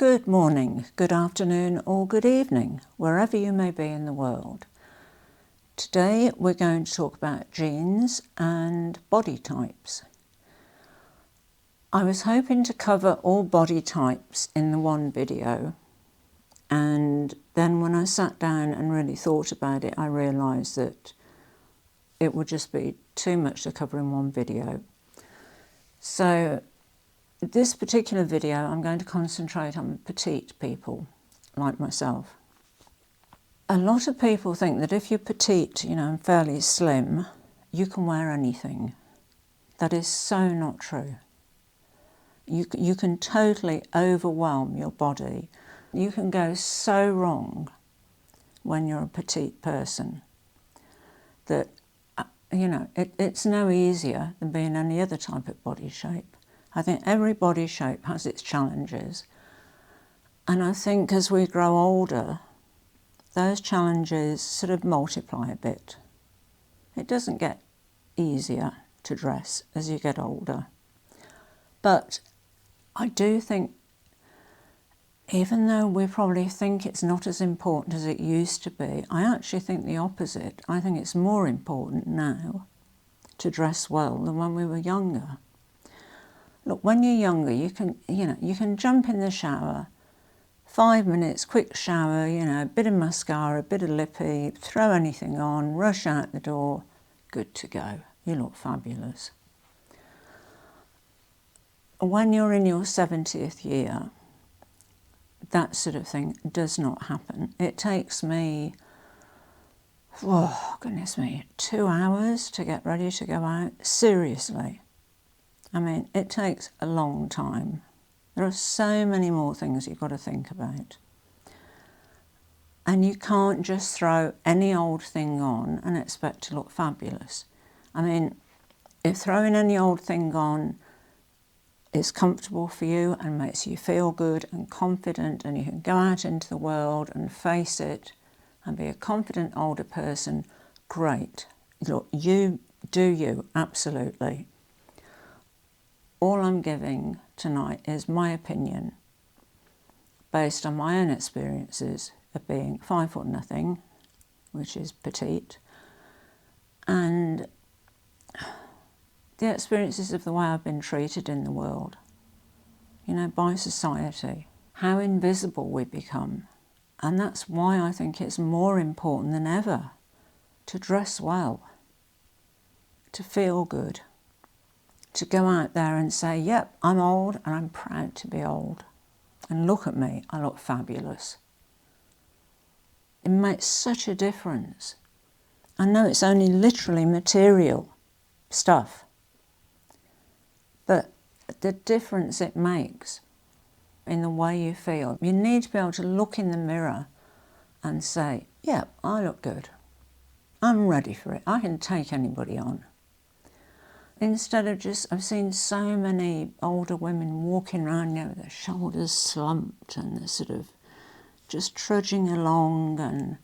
Good morning, good afternoon or good evening, wherever you may be in the world. Today we're going to talk about jeans and body types. I was hoping to cover all body types in the one video, and then when I sat down and really thought about it, I realised that it would just be too much to cover in one video. So this particular video, I'm going to concentrate on petite people like myself. A lot of people think that if you're petite, and fairly slim, you can wear anything. That is so not true. You can totally overwhelm your body. You can go so wrong when you're a petite person that, it's no easier than being any other type of body shape. I think every body shape has its challenges. And I think as we grow older, those challenges sort of multiply a bit. It doesn't get easier to dress as you get older. But I do think, even though we probably think it's not as important as it used to be, I actually think the opposite. I think it's more important now to dress well than when we were younger. Look, when you're younger, you can jump in the shower, 5 minutes, quick shower, a bit of mascara, a bit of lippy, throw anything on, rush out the door, good to go. You look fabulous. When you're in your 70th year, that sort of thing does not happen. It takes me, goodness me, 2 hours to get ready to go out. Seriously. I mean, it takes a long time. There are so many more things you've got to think about. And you can't just throw any old thing on and expect to look fabulous. I mean, if throwing any old thing on is comfortable for you and makes you feel good and confident, and you can go out into the world and face it and be a confident older person, great. Look, you do you, absolutely. All I'm giving tonight is my opinion based on my own experiences of being 5'0", which is petite, and the experiences of the way I've been treated in the world, by society, how invisible we become. And that's why I think it's more important than ever to dress well, to feel good, to go out there and say, yep, I'm old and I'm proud to be old. And look at me, I look fabulous. It makes such a difference. I know it's only literally material stuff, but the difference it makes in the way you feel. You need to be able to look in the mirror and say, yep, I look good. I'm ready for it. I can take anybody on. Instead of I've seen so many older women walking around with their shoulders slumped and they're sort of just trudging along, and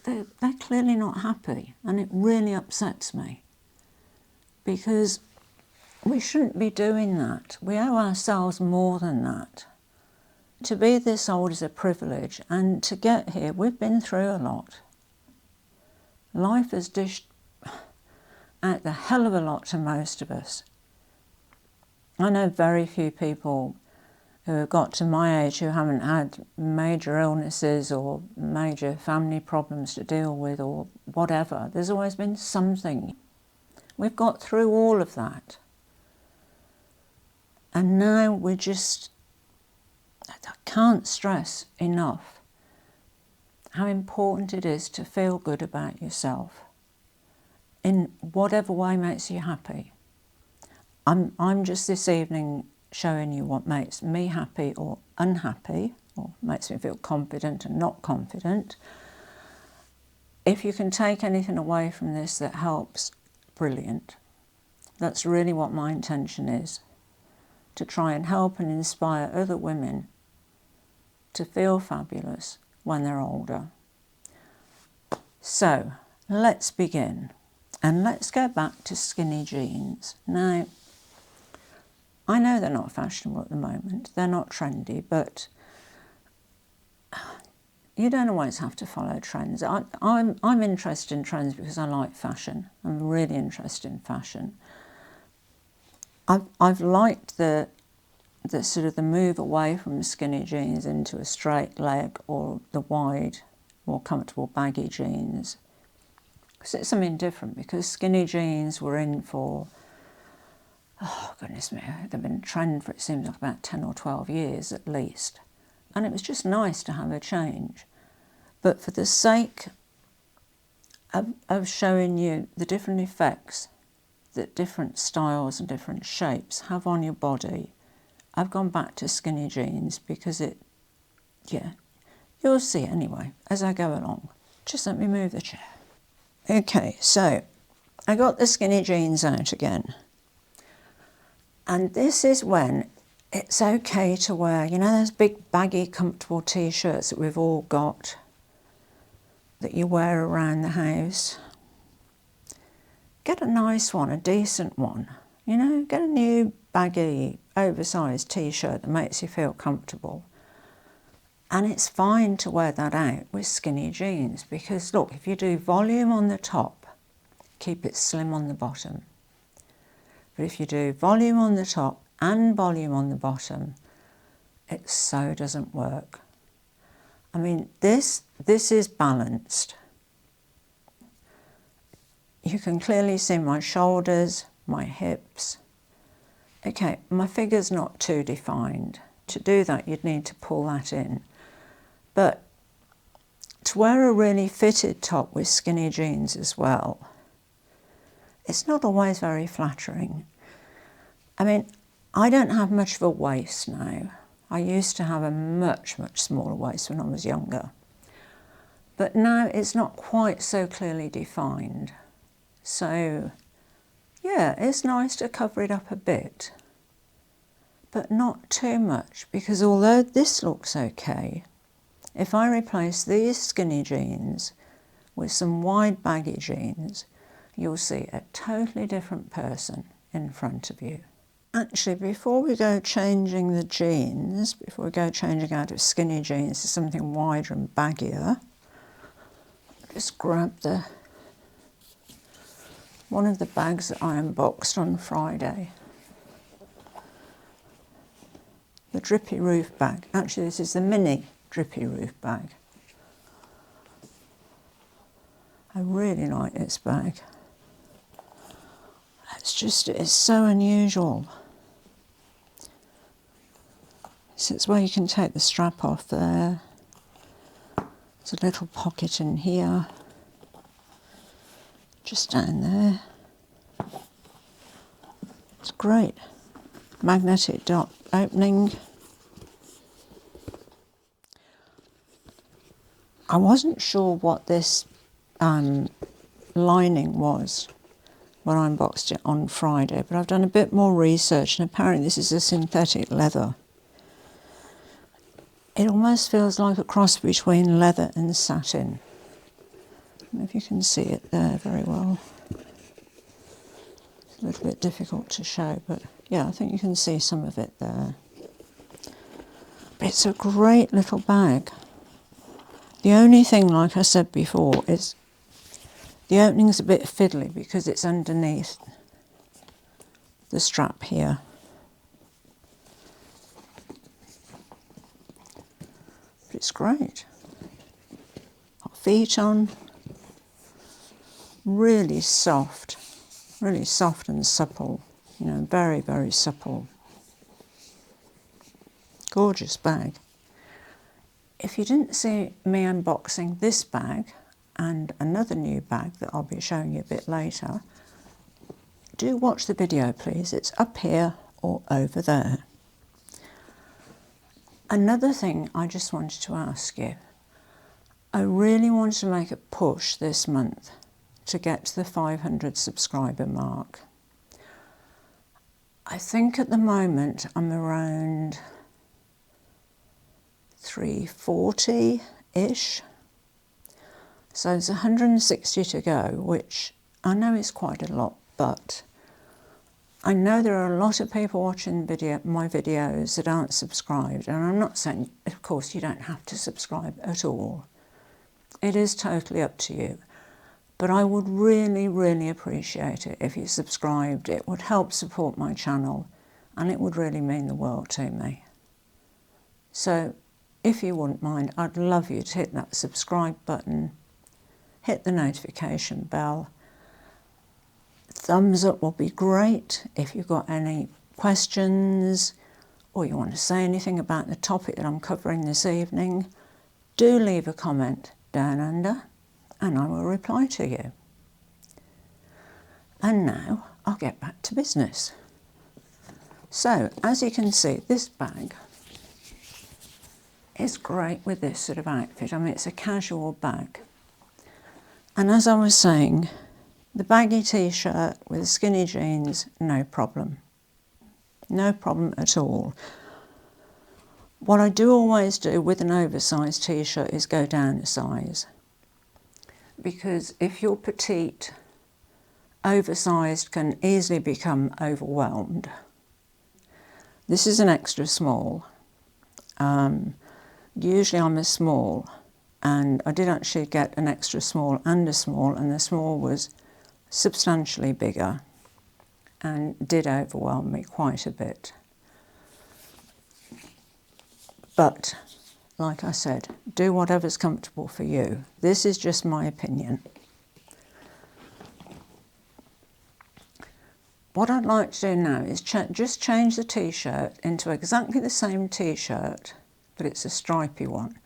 they're clearly not happy, and it really upsets me, because we shouldn't be doing that. We owe ourselves more than that. To be this old is a privilege, and to get here, we've been through a lot. Life has dished out the hell of a lot to most of us. I know very few people who have got to my age who haven't had major illnesses or major family problems to deal with or whatever. There's always been something. We've got through all of that. And now I can't stress enough how important it is to feel good about yourself in whatever way makes you happy. I'm just this evening showing you what makes me happy or unhappy, or makes me feel confident and not confident. If you can take anything away from this that helps, brilliant. That's really what my intention is, to try and help and inspire other women to feel fabulous when they're older. So, let's begin. And let's go back to skinny jeans. Now, I know they're not fashionable at the moment, they're not trendy, but you don't always have to follow trends. I'm interested in trends because I like fashion. I'm really interested in fashion. I've liked the sort of the move away from skinny jeans into a straight leg or the wide, more comfortable baggy jeans. Because it's something different, because skinny jeans were in for, oh goodness me, they've been a trend for, it seems like, about 10 or 12 years at least. And it was just nice to have a change. But for the sake of showing you the different effects that different styles and different shapes have on your body, I've gone back to skinny jeans because yeah, you'll see anyway as I go along. Just let me move the chair. Okay, so I got the skinny jeans out again. And this is when it's okay to wear, you know, those big baggy comfortable t-shirts that we've all got that you wear around the house. Get a nice one, a decent one. You know, get a new baggy, oversized t-shirt that makes you feel comfortable. And it's fine to wear that out with skinny jeans because, look, if you do volume on the top, keep it slim on the bottom. But if you do volume on the top and volume on the bottom, it so doesn't work. I mean, this is balanced. You can clearly see my shoulders, my hips. Okay, my figure's not too defined. To do that, you'd need to pull that in. But to wear a really fitted top with skinny jeans as well, it's not always very flattering. I mean, I don't have much of a waist now. I used to have a much, much smaller waist when I was younger. But now it's not quite so clearly defined. So, yeah, it's nice to cover it up a bit, but not too much, because although this looks okay, if I replace these skinny jeans with some wide baggy jeans, you'll see a totally different person in front of you. Actually, before we go changing the jeans, before we go changing out of skinny jeans to something wider and baggier, just grab one of the bags that I unboxed on Friday. The drippy roof bag. Actually, this is the mini drippy roof bag. I really like this bag. It's so unusual. So it's where you can take the strap off there. There's a little pocket in here. Just down there. It's great. Magnetic dot opening. I wasn't sure what this lining was when I unboxed it on Friday, but I've done a bit more research and apparently this is a synthetic leather. It almost feels like a cross between leather and satin. I don't know if you can see it there very well. It's a little bit difficult to show, but yeah, I think you can see some of it there. But it's a great little bag. The only thing, like I said before, is the opening's a bit fiddly because it's underneath the strap here. But it's great. Got feet on. Really soft and supple. You know, very, very supple. Gorgeous bag. If you didn't see me unboxing this bag and another new bag that I'll be showing you a bit later, do watch the video please. It's up here or over there. Another thing I just wanted to ask you. I really wanted to make a push this month to get to the 500 subscriber mark. I think at the moment I'm around 340-ish. So there's 160 to go, which I know is quite a lot, but I know there are a lot of people watching my videos that aren't subscribed, and I'm not saying, of course, you don't have to subscribe at all. It is totally up to you. But I would really, really appreciate it if you subscribed. It would help support my channel, and it would really mean the world to me. So, if you wouldn't mind, I'd love you to hit that subscribe button, hit the notification bell. Thumbs up will be great. If you've got any questions or you want to say anything about the topic that I'm covering this evening, do leave a comment down under and I will reply to you. And now I'll get back to business. So, as you can see, this bag is great with this sort of outfit. I mean, it's a casual bag. And as I was saying, the baggy t-shirt with skinny jeans, no problem. No problem at all. What I do always do with an oversized t-shirt is go down a size. Because if you're petite, oversized can easily become overwhelmed. This is an extra small. Usually I'm a small, and I did actually get an extra small and the small was substantially bigger and did overwhelm me quite a bit. But, like I said, do whatever's comfortable for you. This is just my opinion. What I'd like to do now is just change the t-shirt into exactly the same t-shirt, but it's a stripy one.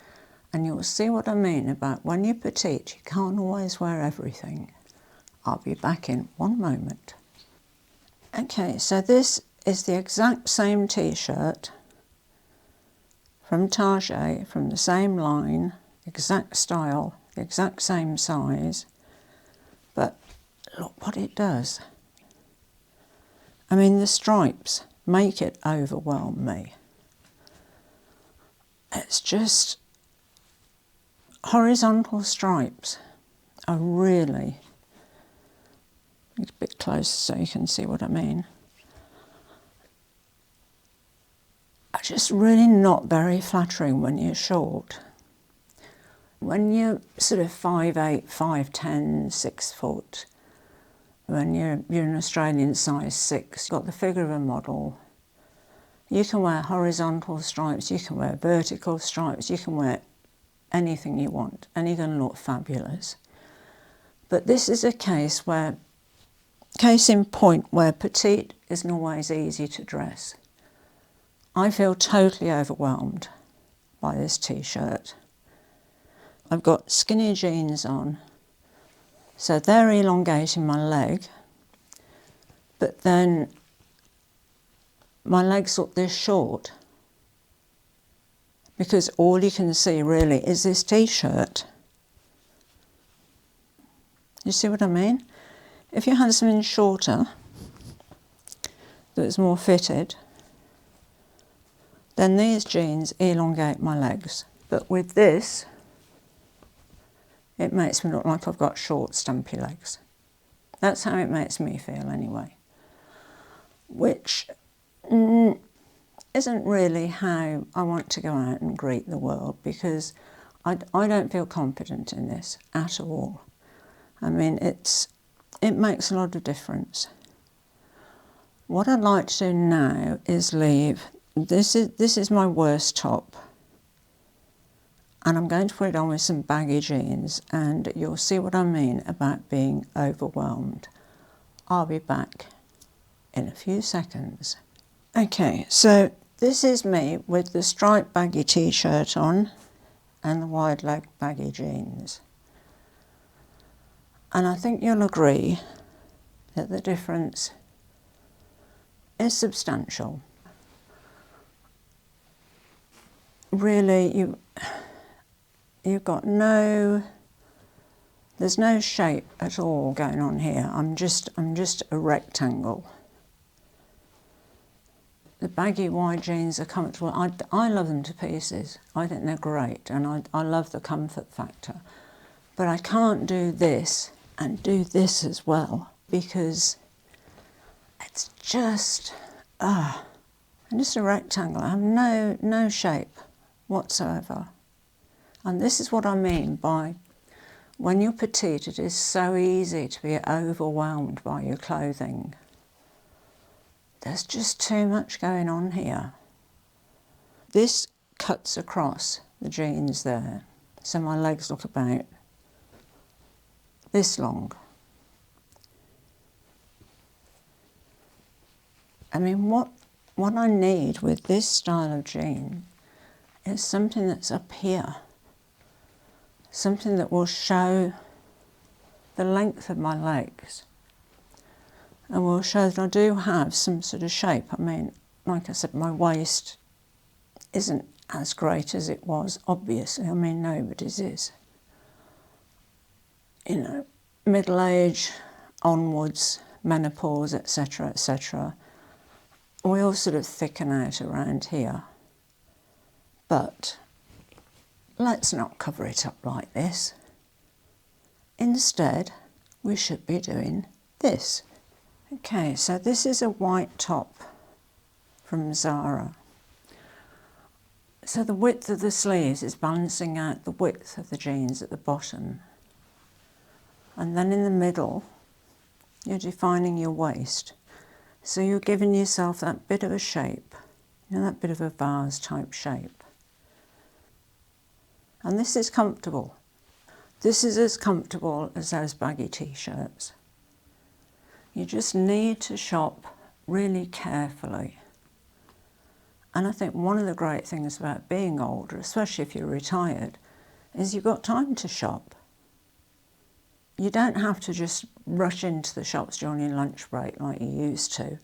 And you'll see what I mean about when you're petite, you can't always wear everything. I'll be back in one moment. Okay, so this is the exact same t-shirt from Target, from the same line, exact style, the exact same size. But look what it does. I mean, the stripes make it overwhelm me. It's just horizontal stripes are really, a bit closer so you can see what I mean, are just really not very flattering when you're short. When you're sort of 5'8", 5'10", 6 foot, when you're an Australian size 6, you've got the figure of a model. You can wear horizontal stripes, you can wear vertical stripes, you can wear anything you want, and you're going to look fabulous. But this is a case in point, where petite isn't always easy to dress. I feel totally overwhelmed by this t-shirt. I've got skinny jeans on, so they're elongating my leg, but then my legs look this short because all you can see really is this t-shirt. You see what I mean? If you had something shorter that was more fitted, then these jeans elongate my legs. But with this, it makes me look like I've got short, stumpy legs. That's how it makes me feel anyway. Which isn't really how I want to go out and greet the world, because I don't feel confident in this at all. I mean, it makes a lot of difference. What I'd like to do now is leave. This is my worst top, and I'm going to put it on with some baggy jeans, and you'll see what I mean about being overwhelmed. I'll be back in a few seconds. Okay, so this is me with the striped baggy t-shirt on and the wide leg baggy jeans. And I think you'll agree that the difference is substantial. Really, you've got there's no shape at all going on here. I'm just a rectangle. The baggy wide jeans are comfortable. I love them to pieces. I think they're great, and I love the comfort factor. But I can't do this and do this as well, because It's just, just a rectangle. I have no shape whatsoever. And this is what I mean by when you're petite, it is so easy to be overwhelmed by your clothing. There's just too much going on here. This cuts across the jeans there, so my legs look about this long. I mean, what I need with this style of jean is something that's up here. Something that will show the length of my legs and will show that I do have some sort of shape. I mean, like I said, my waist isn't as great as it was, obviously. I mean, nobody's is. You know, middle age onwards, menopause, etc., etc. We all sort of thicken out around here. But let's not cover it up like this. Instead, we should be doing this. Okay, so this is a white top from Zara. So the width of the sleeves is balancing out the width of the jeans at the bottom. And then in the middle, you're defining your waist. So you're giving yourself that bit of a shape, you know, that bit of a vase type shape. And this is comfortable. This is as comfortable as those baggy t-shirts. You just need to shop really carefully. And I think one of the great things about being older, especially if you're retired, is you've got time to shop. You don't have to just rush into the shops during your lunch break like you used to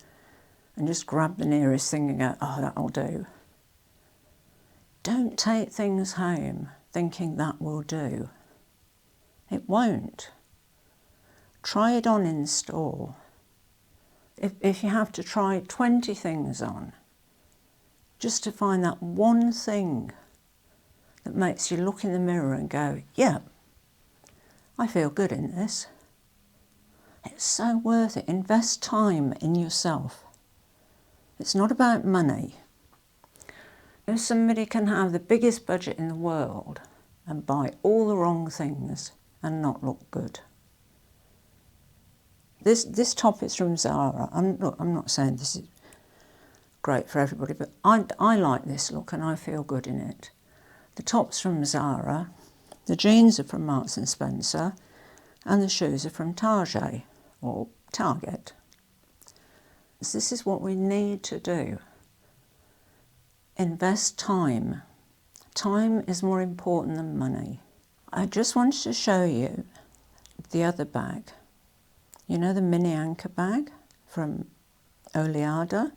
and just grab the nearest thing and go, oh, that'll do. Don't take things home thinking that will do. It won't. Try it on in store. If you have to try 20 things on, just to find that one thing that makes you look in the mirror and go, yeah, I feel good in this. It's so worth it. Invest time in yourself. It's not about money. If somebody can have the biggest budget in the world and buy all the wrong things and not look good. This top is from Zara. I'm not saying this is great for everybody, but I like this look and I feel good in it. The top's from Zara, the jeans are from Marks & Spencer, and the shoes are from Target, or Target. So this is what we need to do. Invest time. Time is more important than money. I just wanted to show you the other bag. You know the mini anchor bag from Oleada?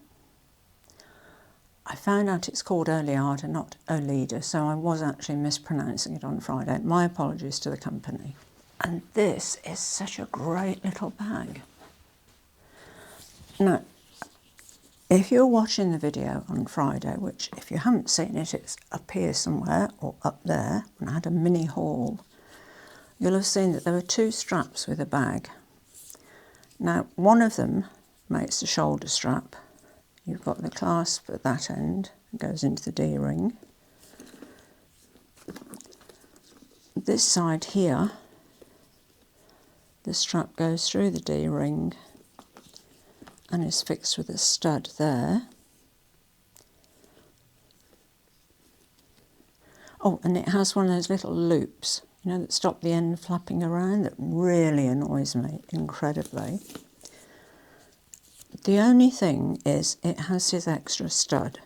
I found out it's called Oleada, not Olida, so I was actually mispronouncing it on Friday. My apologies to the company. And this is such a great little bag. Now, if you're watching the video on Friday, which if you haven't seen it, it's up here somewhere or up there, and I had a mini haul, you'll have seen that there were 2 straps with a bag. Now, one of them makes the shoulder strap. You've got the clasp at that end, it goes into the D-ring. This side here, the strap goes through the D-ring and is fixed with a stud there. Oh, and it has one of those little loops, you know, that stop the end flapping around, that really annoys me incredibly. The only thing is it has this extra stud.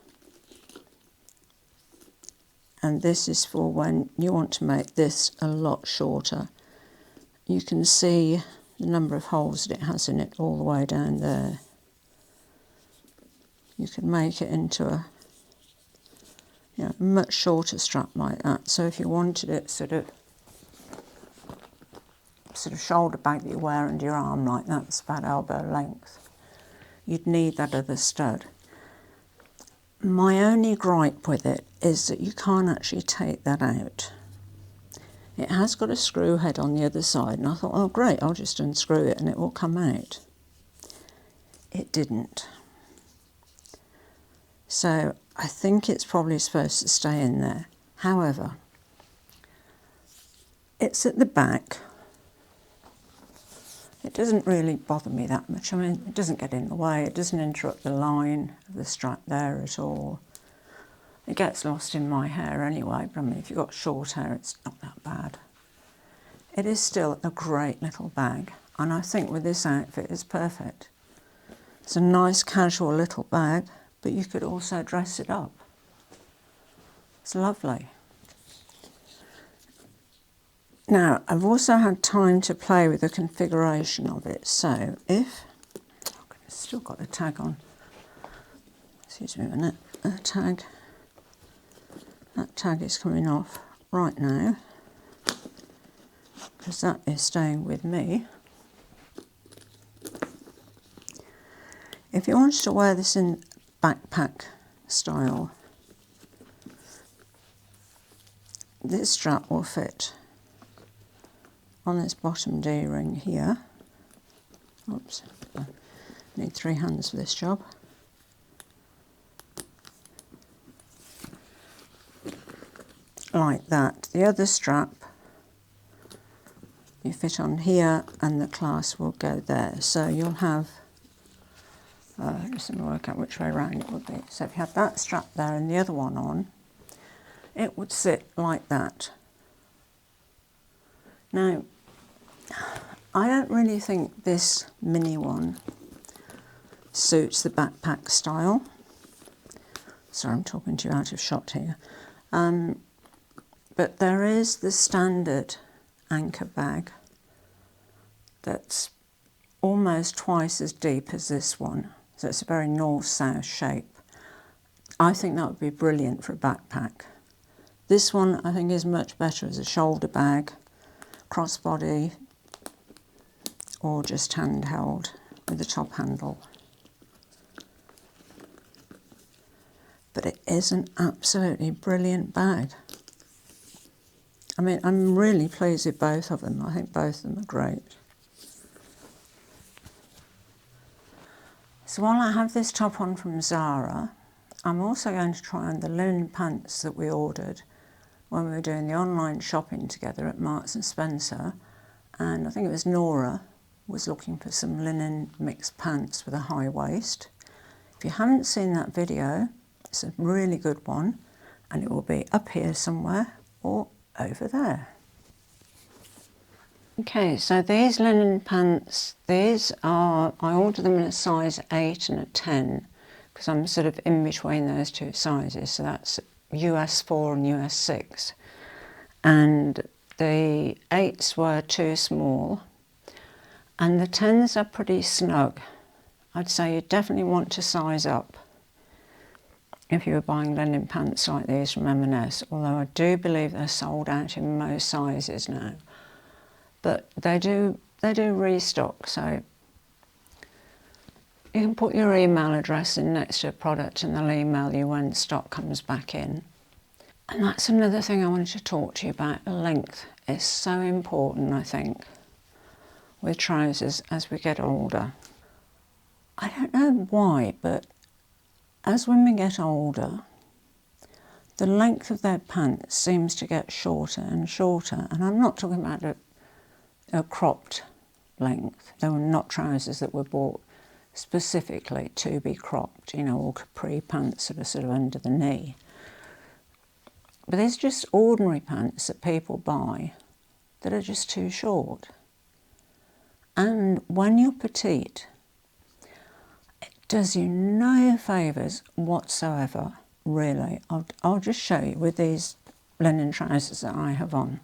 And this is for when you want to make this a lot shorter. You can see the number of holes that it has in it all the way down there. You can make it into a much shorter strap like that. So if you wanted it sort of shoulder bag that you wear under your arm like that, it's about elbow length, you'd need that other stud. My only gripe with it is that you can't actually take that out. It has got a screw head on the other side, and I thought, oh great, I'll just unscrew it and it will come out. it didn't. So I think it's probably supposed to stay in there. However, it's at the back. It doesn't really bother me that much. I mean, it doesn't get in the way. It doesn't interrupt the line of the strap there at all. It gets lost in my hair anyway, but I mean, if you've got short hair, it's not that bad. It is still a great little bag, and I think with this outfit it's perfect. It's a nice casual little bag, but you could also dress it up. It's lovely. Now, I've also had time to play with the configuration of it, so if... It's still got the tag on. Excuse me a minute. The tag... That tag is coming off right now, because that is staying with me. If you wanted to wear this in backpack style, this strap will fit on this bottom D-ring here. Oops, I need 3 hands for this job. Like that. The other strap you fit on here and the clasp will go there. So you'll have, just let me work out which way around it would be. So if you have that strap there and the other one on, it would sit like that. Now, I don't really think this mini one suits the backpack style. Sorry, I'm talking to you out of shot here. But there is the standard anchor bag that's almost twice as deep as this one. So it's a very north-south shape. I think that would be brilliant for a backpack. This one I think is much better as a shoulder bag, crossbody, or just handheld with the top handle. But it is an absolutely brilliant bag. I mean, I'm really pleased with both of them. I think both of them are great. So while I have this top on from Zara, I'm also going to try on the linen pants that we ordered when we were doing the online shopping together at Marks and Spencer. And I think it was Nora was looking for some linen mixed pants with a high waist. If you haven't seen that video, it's a really good one, and it will be up here somewhere or over there. Okay, so these linen pants, I ordered them in a size 8 and a 10, because I'm sort of in between those two sizes, so that's US 4 and US 6. And the 8s were too small, and the 10s are pretty snug. I'd say you definitely want to size up if you were buying linen pants like these from M&S, although I do believe they're sold out in most sizes now. But they do restock, so you can put your email address in next to a product and they'll email you when stock comes back in. And that's another thing I wanted to talk to you about. Length is so important, I think, with trousers as we get older. I don't know why, but as women get older, the length of their pants seems to get shorter and shorter. And I'm not talking about a cropped length. They were not trousers that were bought specifically to be cropped, you know, or capri pants that are sort of under the knee. But there's just ordinary pants that people buy that are just too short. And when you're petite, it does you no favours whatsoever, really. I'll just show you with these linen trousers that I have on.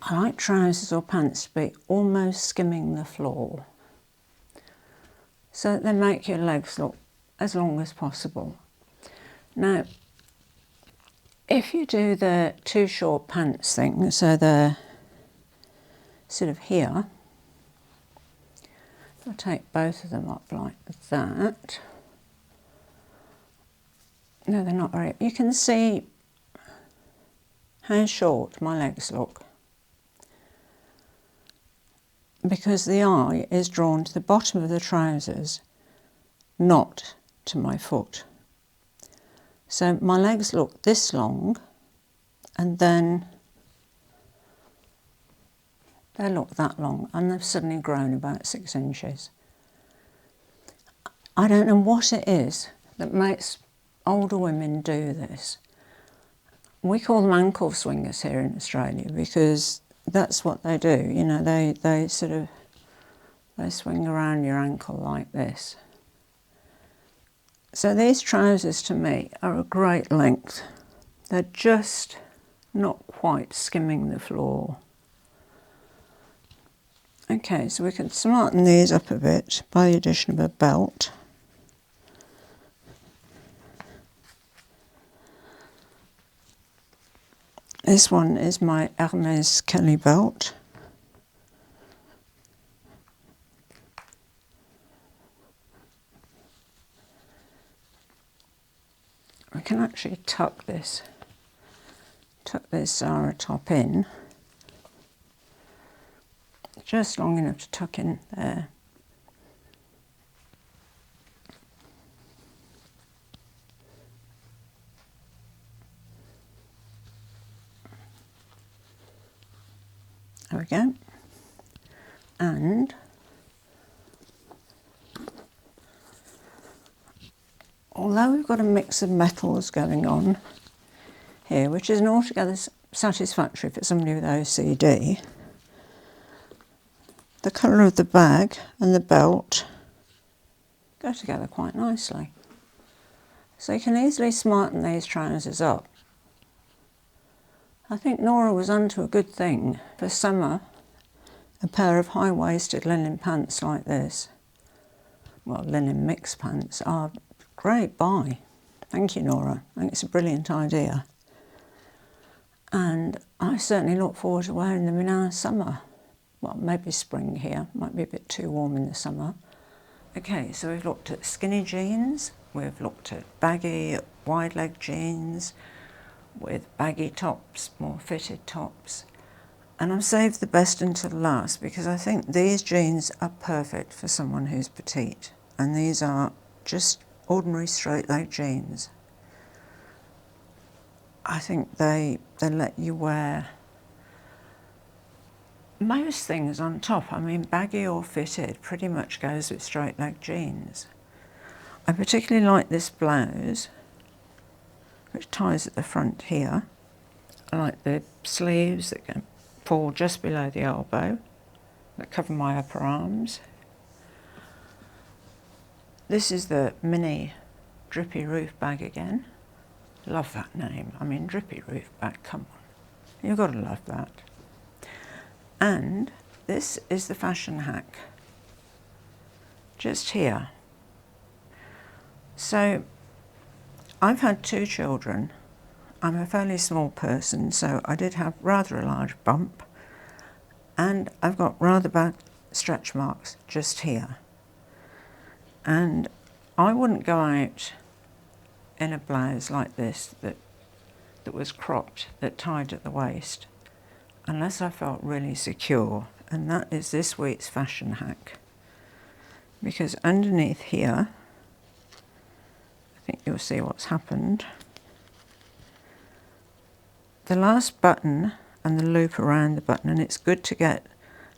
I like trousers or pants to be almost skimming the floor, so that they make your legs look as long as possible. Now, if you do the too short pants thing, so they're sort of here, I'll take both of them up like that. No, they're not very... You can see how short my legs look, because the eye is drawn to the bottom of the trousers not to my foot. So my legs look this long, and then they look that long, and they've suddenly grown about 6 inches. I don't know what it is that makes older women do this. We call them ankle swingers here in Australia because that's what they do. You know, they swing around your ankle like this. So these trousers to me are a great length. They're just not quite skimming the floor. Okay, so we can smarten these up a bit by the addition of a belt. This one is my Hermes Kelly belt. I can actually tuck this Zara top in, just long enough to tuck in there. There we go. And although we've got a mix of metals going on here, which isn't altogether satisfactory for somebody with OCD, the colour of the bag and the belt go together quite nicely. So you can easily smarten these trousers up. I think Nora was onto a good thing. For summer, a pair of high-waisted linen pants like this, well, linen mixed pants, are a great buy. Thank you, Nora. I think it's a brilliant idea. And I certainly look forward to wearing them in our summer. Well, maybe spring here, might be a bit too warm in the summer. Okay, so we've looked at skinny jeans, we've looked at baggy, wide leg jeans, with baggy tops, more fitted tops. And I've saved the best until last because I think these jeans are perfect for someone who's petite. And these are just ordinary straight leg jeans. I think they let you wear most things on top. I mean, baggy or fitted pretty much goes with straight leg jeans. I particularly like this blouse, which ties at the front here. I like the sleeves that can fall just below the elbow, that cover my upper arms. This is the mini drippy roof bag again. Love that name. I mean, drippy roof bag, come on. You've got to love that. And this is the fashion hack, just here. So I've had 2 children. I'm a fairly small person, so I did have rather a large bump, and I've got rather bad stretch marks just here. And I wouldn't go out in a blouse like this that was cropped, that tied at the waist, unless I felt really secure. And that is this week's fashion hack. Because underneath here, I think you'll see what's happened. The last button and the loop around the button, and it's good to get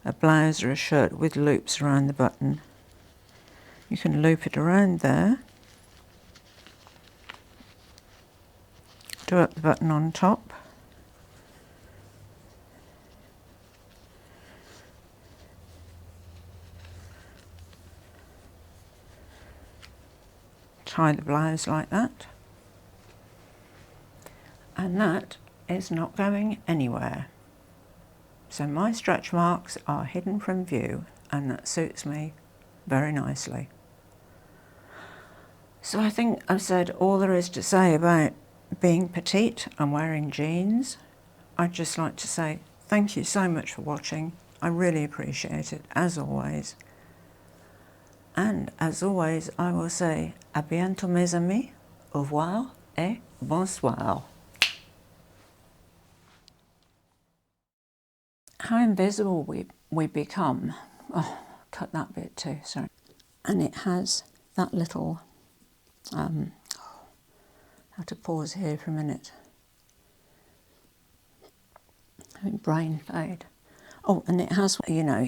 a blouse or a shirt with loops around the button. You can loop it around there, do up the button on top, tie the blouse like that, and that is not going anywhere. So my stretch marks are hidden from view, and that suits me very nicely. So I think I've said all there is to say about being petite and wearing jeans. I'd just like to say thank you so much for watching. I really appreciate it, as always. And as always, I will say à bientôt mes amis, au revoir et bonsoir. How invisible we become. Oh, cut that bit too, sorry. And it has that little, I have to pause here for a minute. Brain fade. Oh, and it has, you know,